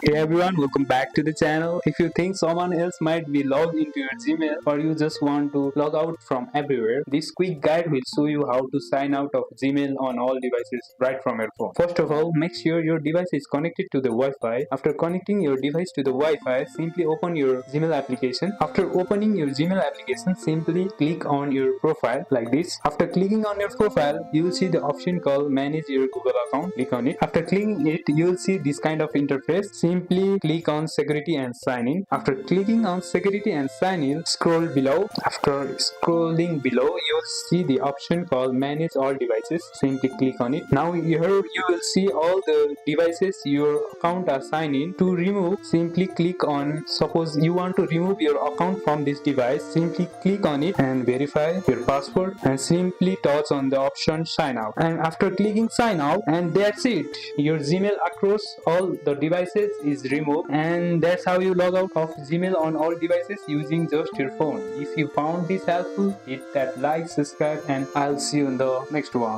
Hey everyone, welcome back to the channel. If you think someone else might be logged into your Gmail or you just want to log out from everywhere, this quick guide will show you how to sign out of Gmail on all devices right from your phone. First of all, make sure your device is connected to the Wi-Fi. After connecting your device to the Wi-Fi, simply open your Gmail application. After opening your Gmail application, simply click on your profile like this. After clicking on your profile, you will see the option called Manage Your Google Account. Click on it. After clicking it, you will see this kind of interface. Simply click on Security and Sign In. After clicking on Security and Sign In, scroll below. After scrolling below, you will see the option called Manage All Devices. Simply click on it. Now here you will see all the devices your account are signed in. To remove, simply click on, suppose you want to remove your account from this device, simply click on it and verify your password and simply touch on the option Sign Out. And after clicking Sign Out, and that's it, your Gmail across all the devices is removed, and that's how you log out of Gmail on all devices using just your phone. If you found this helpful, hit that like, subscribe, and I'll see you in the next one.